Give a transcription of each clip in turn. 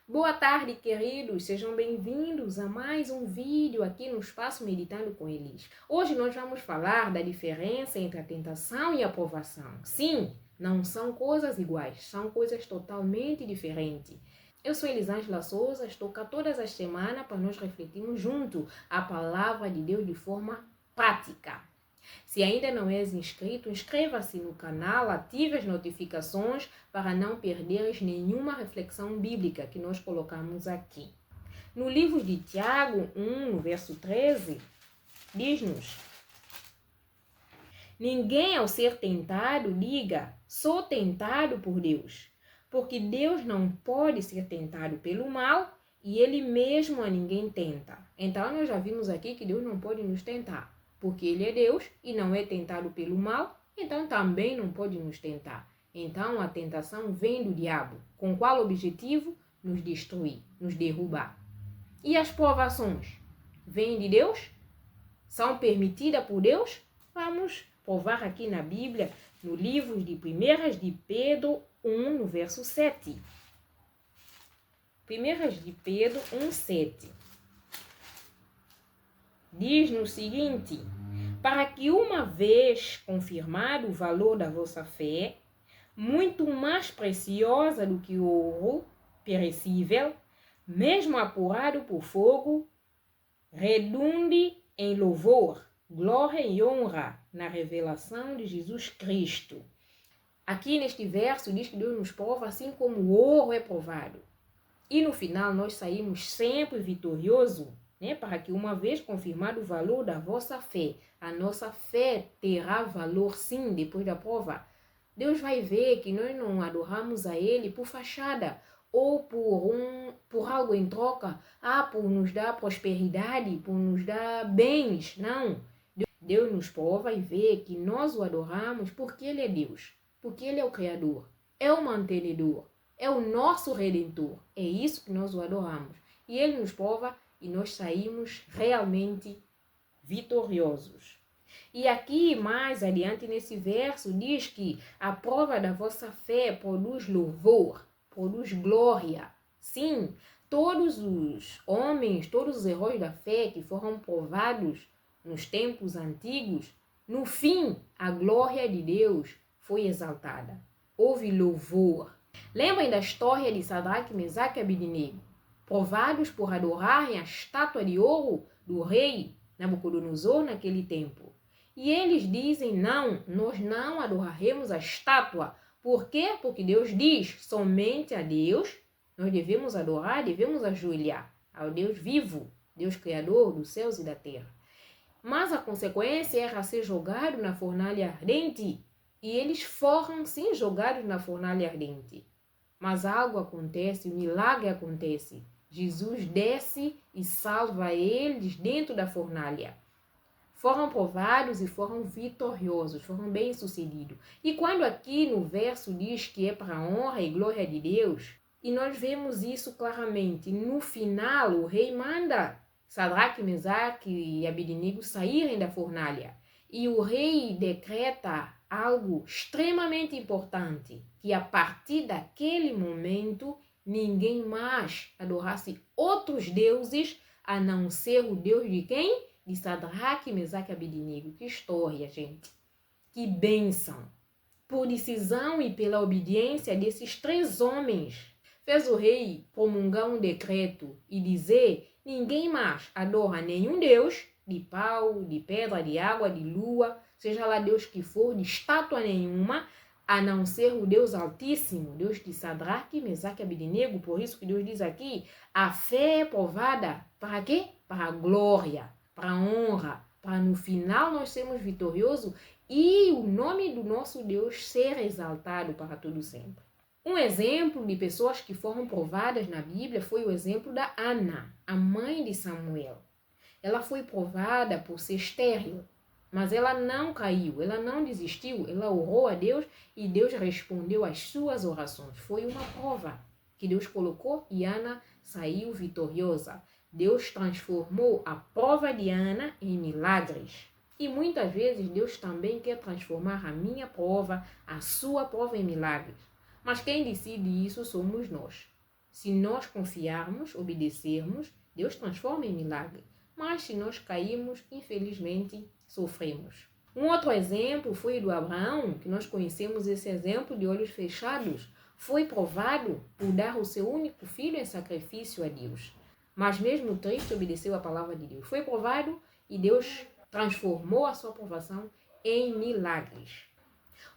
Boa tarde, queridos, sejam bem-vindos a mais um vídeo aqui no Espaço Meditando com Elis. Hoje nós vamos falar da diferença entre a tentação e a provação. Sim, não são coisas iguais, são coisas totalmente diferentes. Eu sou Elisângela Souza, estou cá todas as semanas para nós refletirmos junto a palavra de Deus de forma prática. Se ainda não és inscrito, inscreva-se no canal, ative as notificações para não perderes nenhuma reflexão bíblica que nós colocamos aqui. No livro de Tiago 1, no verso 13, diz-nos: ninguém ao ser tentado diga, sou tentado por Deus, porque Deus não pode ser tentado pelo mal e Ele mesmo a ninguém tenta. Então nós já vimos aqui que Deus não pode nos tentar. Porque Ele é Deus e não é tentado pelo mal, então também não pode nos tentar. Então a tentação vem do diabo. Com qual objetivo? Nos destruir, nos derrubar. E as provações? Vêm de Deus? São permitidas por Deus? Vamos provar aqui na Bíblia, no livro de 1 de Pedro 1, no verso 7. 1 de Pedro 1, 7. Diz no seguinte: para que uma vez confirmado o valor da vossa fé, muito mais preciosa do que o ouro perecível, mesmo apurado por fogo, redunde em louvor, glória e honra na revelação de Jesus Cristo. Aqui neste verso diz que Deus nos prova assim como o ouro é provado. E no final nós saímos sempre vitoriosos, para que uma vez confirmado o valor da vossa fé, a nossa fé terá valor sim depois da prova. Deus vai ver que nós não adoramos a Ele por fachada ou por algo em troca, por nos dar prosperidade, por nos dar bens, não. Deus nos prova e vê que nós o adoramos porque Ele é Deus, porque Ele é o Criador, é o mantenedor, é o nosso Redentor. É isso que nós o adoramos. E Ele nos prova e nós saímos realmente vitoriosos. E aqui, mais adiante nesse verso, diz que a prova da vossa fé produz louvor, produz glória. Sim, todos os homens, todos os heróis da fé que foram provados nos tempos antigos, no fim, a glória de Deus foi exaltada. Houve louvor. Lembrem da história de Sadraque, Mesaque e Abednego, provados por adorarem a estátua de ouro do rei Nabucodonosor naquele tempo. E eles dizem, não, nós não adoraremos a estátua. Por quê? Porque Deus diz, somente a Deus nós devemos adorar, devemos ajoelhar ao Deus vivo, Deus criador dos céus e da terra. Mas a consequência era ser jogado na fornalha ardente. E eles foram sim jogados na fornalha ardente. Mas algo acontece, um milagre acontece. Jesus desce e salva eles dentro da fornalha. Foram provados e foram vitoriosos, foram bem-sucedidos. E quando aqui no verso diz que é para a honra e glória de Deus, e nós vemos isso claramente, no final o rei manda Sadraque, Mesaque e Abednego saírem da fornalha. E o rei decreta algo extremamente importante, que a partir daquele momento ninguém mais adorasse outros deuses a não ser o Deus de quem? De Sadraque, Mesaque e Abednego. Que história, gente! Que bênção! Por decisão e pela obediência desses 3 homens, fez o rei promulgar um decreto e dizer: ninguém mais adora nenhum Deus de pau, de pedra, de água, de lua, seja lá Deus que for, de estátua nenhuma, a não ser o Deus Altíssimo, Deus de Sadraque, Mesaque e Abednego. Por isso que Deus diz aqui, a fé é provada para quê? Para a glória, para a honra, para no final nós sermos vitoriosos e o nome do nosso Deus ser exaltado para todo sempre. Um exemplo de pessoas que foram provadas na Bíblia foi o exemplo da Ana, a mãe de Samuel. Ela foi provada por ser estéril, mas ela não caiu, ela não desistiu, ela orou a Deus e Deus respondeu às suas orações. Foi uma prova que Deus colocou e Ana saiu vitoriosa. Deus transformou a prova de Ana em milagres. E muitas vezes Deus também quer transformar a minha prova, a sua prova em milagres. Mas quem decide isso somos nós. Se nós confiarmos, obedecermos, Deus transforma em milagre. Mas se nós caímos, infelizmente, sofremos. Um outro exemplo foi do Abraão, que nós conhecemos esse exemplo de olhos fechados. Foi provado por dar o seu único filho em sacrifício a Deus. Mas mesmo triste, obedeceu a palavra de Deus. Foi provado e Deus transformou a sua provação em milagres.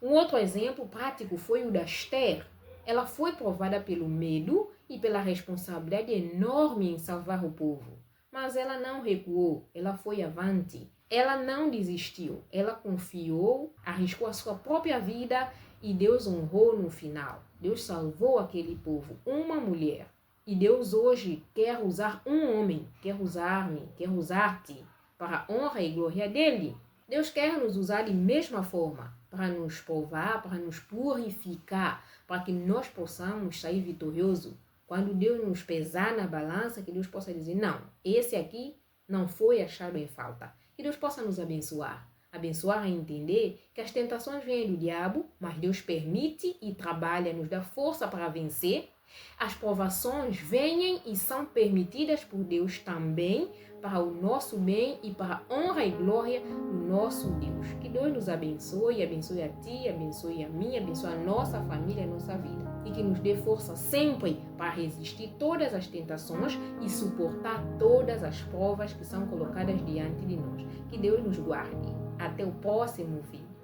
Um outro exemplo prático foi o da Esther. Ela foi provada pelo medo e pela responsabilidade enorme em salvar o povo. Mas ela não recuou, ela foi avante. Ela não desistiu, ela confiou, arriscou a sua própria vida e Deus honrou no final. Deus salvou aquele povo, uma mulher. E Deus hoje quer usar um homem, quer usar-me, quer usar-te para a honra e glória dele. Deus quer nos usar de mesma forma, para nos provar, para nos purificar, para que nós possamos sair vitorioso. Quando Deus nos pesar na balança, que Deus possa dizer, não, esse aqui não foi achado em falta. Que Deus possa nos abençoar. Abençoar a entender que as tentações vêm do diabo, mas Deus permite e trabalha, nos dá força para vencer. As provações vêm e são permitidas por Deus também, para o nosso bem e para a honra e glória do nosso Deus. Que Deus nos abençoe a ti, abençoe a mim, abençoe a nossa família, a nossa vida. E que nos dê força sempre para resistir todas as tentações e suportar todas as provas que são colocadas diante de nós. Que Deus nos guarde. Até o próximo vídeo.